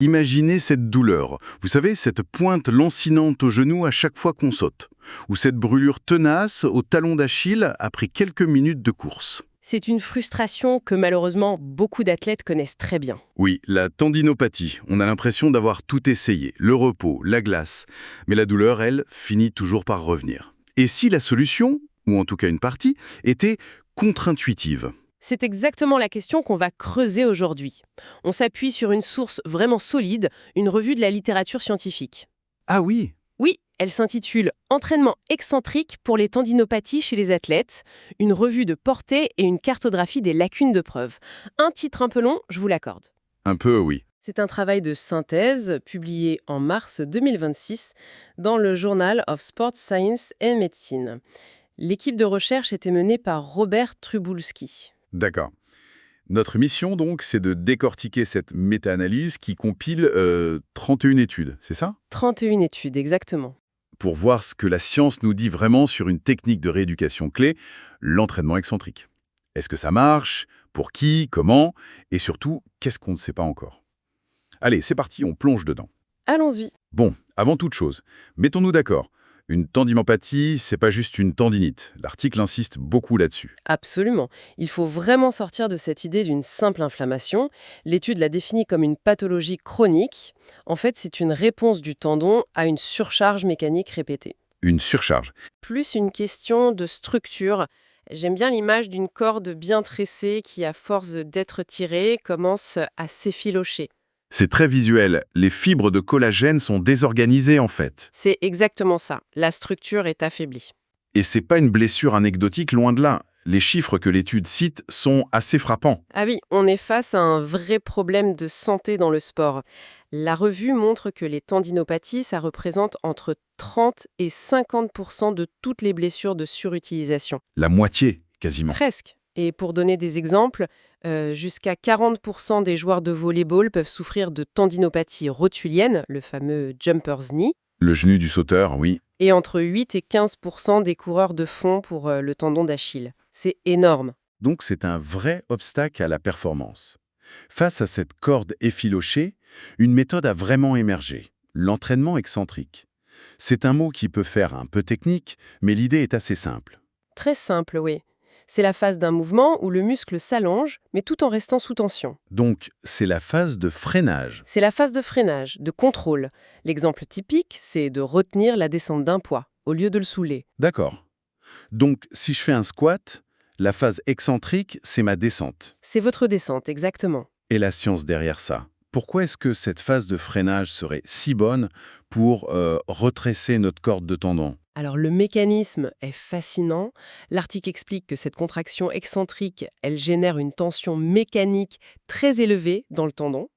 Imaginez cette douleur. Vous savez, cette pointe lancinante au genou à chaque fois qu'on saute. Ou cette brûlure tenace au talon d'Achille après quelques minutes de course. C'est une frustration que malheureusement beaucoup d'athlètes connaissent très bien. Oui, la tendinopathie. On a l'impression d'avoir tout essayé. Le repos, la glace. Mais la douleur, elle, finit toujours par revenir. Et si la solution, ou en tout cas une partie, était contre-intuitive? C'est exactement la question qu'on va creuser aujourd'hui. On s'appuie sur une source vraiment solide, une revue de la littérature scientifique. Ah oui. Oui, elle s'intitule Entraînement excentrique pour les tendinopathies chez les athlètes, une revue de portée et une cartographie des lacunes de preuve. Un titre un peu long, je vous l'accorde. Un peu oui. C'est un travail de synthèse publié en mars 2026 dans le Journal of Sport Science and Medicine. L'équipe de recherche était menée par Robert Trubulski. D'accord. Notre mission, donc, c'est de décortiquer cette méta-analyse qui compile 31 études, c'est ça? 31 études, exactement. Pour voir ce que la science nous dit vraiment sur une technique de rééducation clé, l'entraînement excentrique. Est-ce que ça marche? Pour qui? Comment? Et surtout, qu'est-ce qu'on ne sait pas encore? Allez, c'est parti, on plonge dedans. Allons-y. Bon, avant toute chose, mettons-nous d'accord. Une tendinopathie, c'est pas juste une tendinite. L'article insiste beaucoup là-dessus. Absolument. Il faut vraiment sortir de cette idée d'une simple inflammation. L'étude la définit comme une pathologie chronique. En fait, c'est une réponse du tendon à une surcharge mécanique répétée. Une surcharge. Plus une question de structure. J'aime bien l'image d'une corde bien tressée qui, à force d'être tirée, commence à s'effilocher. C'est très visuel. Les fibres de collagène sont désorganisées en fait. C'est exactement ça. La structure est affaiblie. Et c'est pas une blessure anecdotique, loin de là. Les chiffres que l'étude cite sont assez frappants. Ah oui, on est face à un vrai problème de santé dans le sport. La revue montre que les tendinopathies, ça représente entre 30 et 50% de toutes les blessures de surutilisation. La moitié, quasiment. Presque. Et pour donner des exemples, jusqu'à 40% des joueurs de volley-ball peuvent souffrir de tendinopathie rotulienne, le fameux jumper's knee, Le genou du sauteur, oui. et entre 8 et 15% des coureurs de fond pour le tendon d'Achille. C'est énorme. Donc c'est un vrai obstacle à la performance. Face à cette corde effilochée, une méthode a vraiment émergé, l'entraînement excentrique. C'est un mot qui peut faire un peu technique, mais l'idée est assez simple. Très simple, oui. C'est la phase d'un mouvement où le muscle s'allonge, mais tout en restant sous tension. Donc c'est la phase de freinage. C'est la phase de freinage, de contrôle. L'exemple typique, c'est de retenir la descente d'un poids, au lieu de le soulever. D'accord. Donc si je fais un squat, la phase excentrique, c'est ma descente. C'est votre descente, exactement. Et la science derrière ça. Pourquoi est-ce que cette phase de freinage serait si bonne pour retresser notre corde de tendon? Alors le mécanisme est fascinant. L'article explique que cette contraction excentrique, elle génère une tension mécanique très élevée dans le tendon,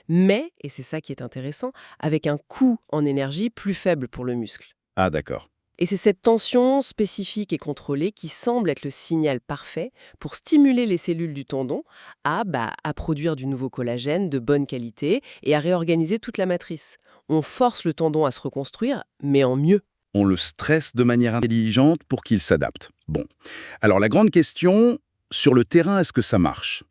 mais, et c'est ça qui est intéressant, avec un coût en énergie plus faible pour le muscle. Ah d'accord. Et c'est cette tension spécifique et contrôlée qui semble être le signal parfait pour stimuler les cellules du tendon à produire du nouveau collagène de bonne qualité et à réorganiser toute la matrice. On force le tendon à se reconstruire, mais en mieux. On le stresse de manière intelligente pour qu'il s'adapte. Bon. Alors la grande question, sur le terrain, est-ce que ça marche?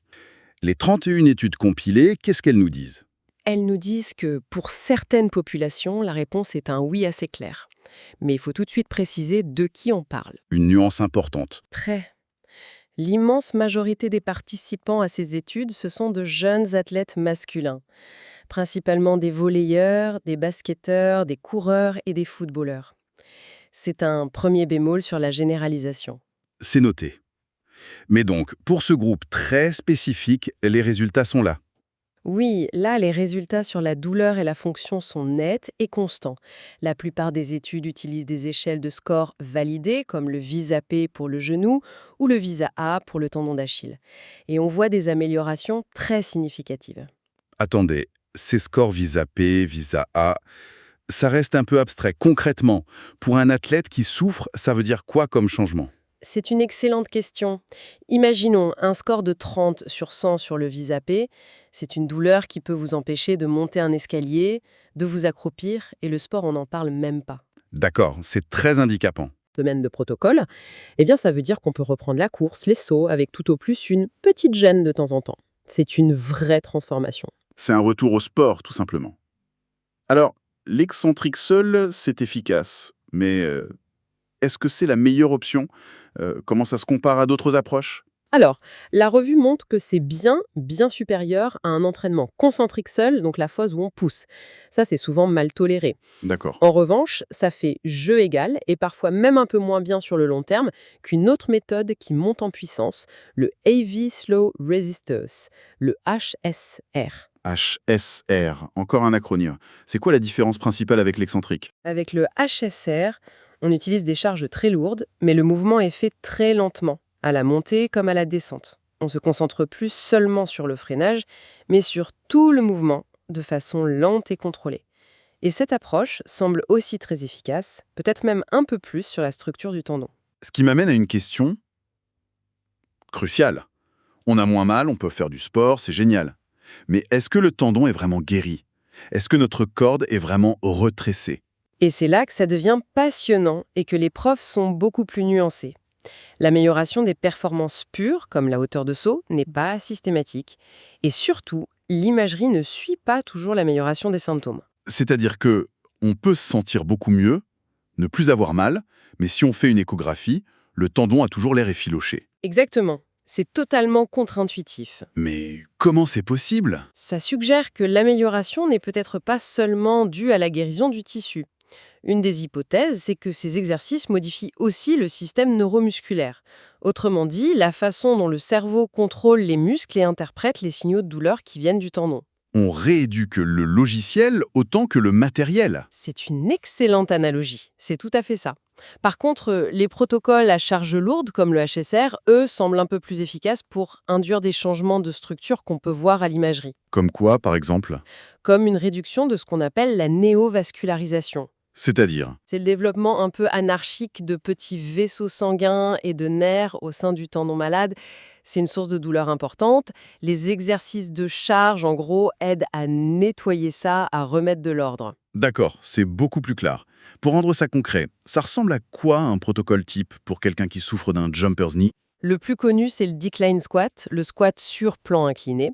Les 31 études compilées, qu'est-ce qu'elles nous disent? Elles nous disent que pour certaines populations, la réponse est un oui assez clair. Mais il faut tout de suite préciser de qui on parle. Une nuance importante. Très. L'immense majorité des participants à ces études, ce sont de jeunes athlètes masculins, principalement des volleyeurs, des basketteurs, des coureurs et des footballeurs. C'est un premier bémol sur la généralisation. C'est noté. Mais donc, pour ce groupe très spécifique, les résultats sont là. Oui, là, les résultats sur la douleur et la fonction sont nets et constants. La plupart des études utilisent des échelles de score validées, comme le VISA-P pour le genou ou le VISA-A pour le tendon d'Achille. Et on voit des améliorations très significatives. Attendez, ces scores visa P, visa A, ça reste un peu abstrait. Concrètement, pour un athlète qui souffre, ça veut dire quoi comme changement? C'est une excellente question. Imaginons un score de 30 sur 100 sur le VISA-P. C'est une douleur qui peut vous empêcher de monter un escalier, de vous accroupir, et le sport, on n'en parle même pas. D'accord, c'est très handicapant. Domaine de protocole, eh bien ça veut dire qu'on peut reprendre la course, les sauts, avec tout au plus une petite gêne de temps en temps. C'est une vraie transformation. C'est un retour au sport, tout simplement. Alors, l'excentrique seul, c'est efficace, mais est-ce que c'est la meilleure option? Comment ça se compare à d'autres approches? Alors, la revue montre que c'est bien supérieur à un entraînement concentrique seul, donc la phase où on pousse. Ça, c'est souvent mal toléré. D'accord. En revanche, ça fait jeu égal et parfois même un peu moins bien sur le long terme qu'une autre méthode qui monte en puissance, le Heavy Slow Resistors, le HSR. HSR, encore un acronyme. C'est quoi la différence principale avec l'excentrique? Avec le HSR, on utilise des charges très lourdes, mais le mouvement est fait très lentement, à la montée comme à la descente. On se concentre plus seulement sur le freinage, mais sur tout le mouvement, de façon lente et contrôlée. Et cette approche semble aussi très efficace, peut-être même un peu plus sur la structure du tendon. Ce qui m'amène à une question cruciale. On a moins mal, on peut faire du sport, c'est génial. Mais est-ce que le tendon est vraiment guéri? Est-ce que notre corde est vraiment retressée? Et c'est là que ça devient passionnant et que les preuves sont beaucoup plus nuancées. L'amélioration des performances pures, comme la hauteur de saut, n'est pas systématique. Et surtout, l'imagerie ne suit pas toujours l'amélioration des symptômes. C'est-à-dire que on peut se sentir beaucoup mieux, ne plus avoir mal, mais si on fait une échographie, le tendon a toujours l'air effiloché. Exactement. C'est totalement contre-intuitif. Mais comment c'est possible? Ça suggère que l'amélioration n'est peut-être pas seulement due à la guérison du tissu. Une des hypothèses, c'est que ces exercices modifient aussi le système neuromusculaire. Autrement dit, la façon dont le cerveau contrôle les muscles et interprète les signaux de douleur qui viennent du tendon. On rééduque le logiciel autant que le matériel. C'est une excellente analogie, c'est tout à fait ça. Par contre, les protocoles à charge lourde, comme le HSR, eux, semblent un peu plus efficaces pour induire des changements de structure qu'on peut voir à l'imagerie, Comme quoi, par exemple? comme une réduction de ce qu'on appelle la néovascularisation. C'est-à-dire? C'est le développement un peu anarchique de petits vaisseaux sanguins et de nerfs au sein du tendon malade. C'est une source de douleur importante. Les exercices de charge, en gros, aident à nettoyer ça, à remettre de l'ordre. D'accord, c'est beaucoup plus clair. Pour rendre ça concret, ça ressemble à quoi un protocole type pour quelqu'un qui souffre d'un jumper's knee? Le plus connu, c'est le decline squat, le squat sur plan incliné.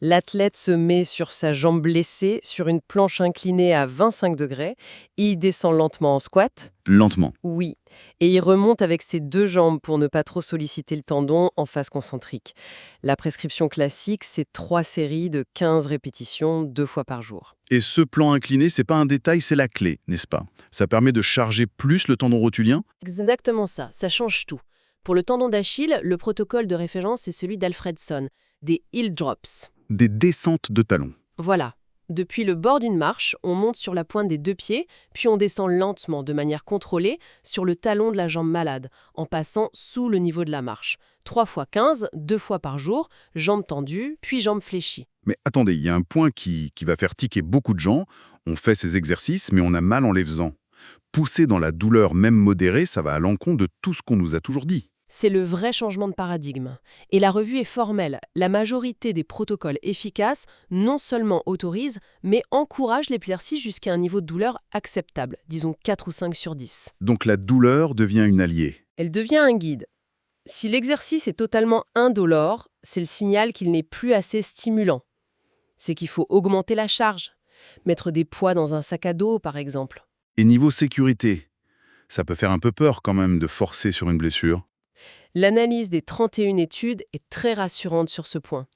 L'athlète se met sur sa jambe blessée sur une planche inclinée à 25 degrés. Il descend lentement en squat. Lentement. Oui. Et il remonte avec ses deux jambes pour ne pas trop solliciter le tendon en phase concentrique. La prescription classique, c'est 3 séries de 15 répétitions 2 fois par jour. Et ce plan incliné, c'est pas un détail, c'est la clé, n'est-ce pas? Ça permet de charger plus le tendon rotulien? C'est exactement ça change tout. Pour le tendon d'Achille, le protocole de référence est celui d'Alfredson, des heel drops. Des descentes de talons. Voilà. Depuis le bord d'une marche, on monte sur la pointe des 2 pieds, puis on descend lentement, de manière contrôlée, sur le talon de la jambe malade, en passant sous le niveau de la marche. 3 fois 15, 2 fois par jour, jambes tendues, puis jambes fléchies. Mais attendez, il y a un point qui va faire tiquer beaucoup de gens. On fait ces exercices, mais on a mal en les faisant. Pousser dans la douleur, même modérée, ça va à l'encontre de tout ce qu'on nous a toujours dit. C'est le vrai changement de paradigme. Et la revue est formelle. La majorité des protocoles efficaces non seulement autorisent, mais encouragent l'exercice jusqu'à un niveau de douleur acceptable, disons 4 ou 5 sur 10. Donc la douleur devient une alliée. Elle devient un guide. Si l'exercice est totalement indolore, c'est le signal qu'il n'est plus assez stimulant. C'est qu'il faut augmenter la charge, mettre des poids dans un sac à dos, par exemple. Et niveau sécurité, ça peut faire un peu peur quand même de forcer sur une blessure. L'analyse des 31 études est très rassurante sur ce point.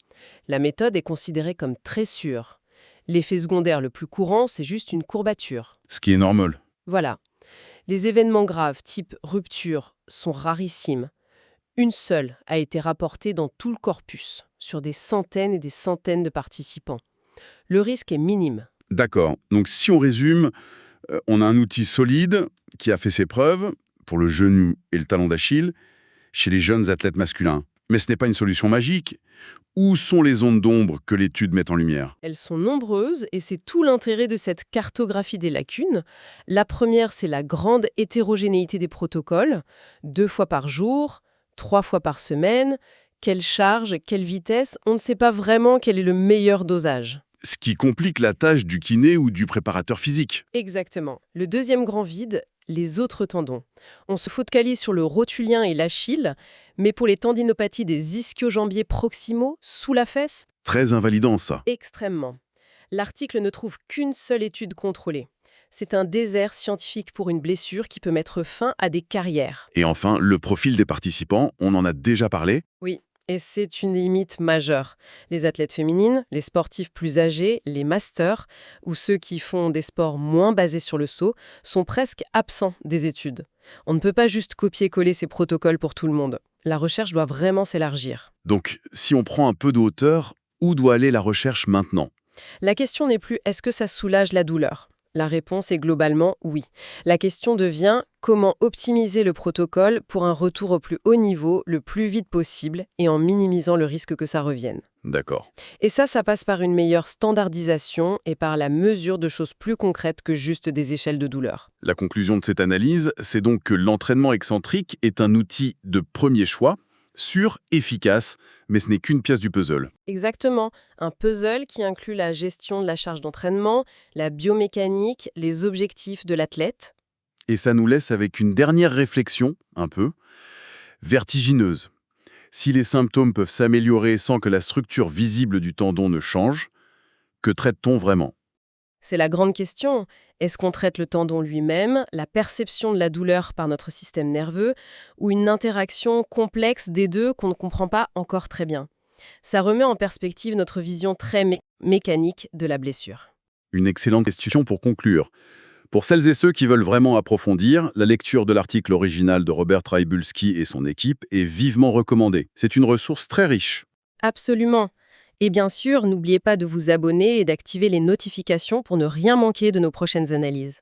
La méthode est considérée comme très sûre. L'effet secondaire le plus courant, c'est juste une courbature. Ce qui est normal. Voilà. Les événements graves, type rupture, sont rarissimes. Une seule a été rapportée dans tout le corpus, sur des centaines et des centaines de participants. Le risque est minime. D'accord. Donc si on résume, on a un outil solide qui a fait ses preuves pour le genou et le talon d'Achille chez les jeunes athlètes masculins. Mais ce n'est pas une solution magique. Où sont les zones d'ombre que l'étude met en lumière? Elles sont nombreuses et c'est tout l'intérêt de cette cartographie des lacunes. La première, c'est la grande hétérogénéité des protocoles. 2 fois par jour, 3 fois par semaine. Quelle charge, quelle vitesse, on ne sait pas vraiment quel est le meilleur dosage. Ce qui complique la tâche du kiné ou du préparateur physique. Exactement. Le deuxième grand vide, les autres tendons. On se focalise sur le rotulien et l'Achille, mais pour les tendinopathies des ischio-jambiers proximaux, sous la fesse, Très invalidant, ça. Extrêmement. L'article ne trouve qu'une seule étude contrôlée. C'est un désert scientifique pour une blessure qui peut mettre fin à des carrières. Et enfin, le profil des participants, on en a déjà parlé. Oui, et c'est une limite majeure. Les athlètes féminines, les sportifs plus âgés, les masters, ou ceux qui font des sports moins basés sur le saut, sont presque absents des études. On ne peut pas juste copier-coller ces protocoles pour tout le monde. La recherche doit vraiment s'élargir. Donc, si on prend un peu de hauteur, où doit aller la recherche maintenant? La question n'est plus est-ce que ça soulage la douleur? La réponse est globalement oui. La question devient comment optimiser le protocole pour un retour au plus haut niveau le plus vite possible et en minimisant le risque que ça revienne. D'accord. Et ça passe par une meilleure standardisation et par la mesure de choses plus concrètes que juste des échelles de douleur. La conclusion de cette analyse, c'est donc que l'entraînement excentrique est un outil de premier choix, sûr, efficace, mais ce n'est qu'une pièce du puzzle. Exactement, un puzzle qui inclut la gestion de la charge d'entraînement, la biomécanique, les objectifs de l'athlète. Et ça nous laisse avec une dernière réflexion, un peu vertigineuse. Si les symptômes peuvent s'améliorer sans que la structure visible du tendon ne change, que traite-t-on vraiment? C'est la grande question. Est-ce qu'on traite le tendon lui-même, la perception de la douleur par notre système nerveux, ou une interaction complexe des deux qu'on ne comprend pas encore très bien? Ça remet en perspective notre vision très mécanique de la blessure. Une excellente question pour conclure. Pour celles et ceux qui veulent vraiment approfondir, la lecture de l'article original de Robert Trybulski et son équipe est vivement recommandée. C'est une ressource très riche. Absolument. Et bien sûr, n'oubliez pas de vous abonner et d'activer les notifications pour ne rien manquer de nos prochaines analyses.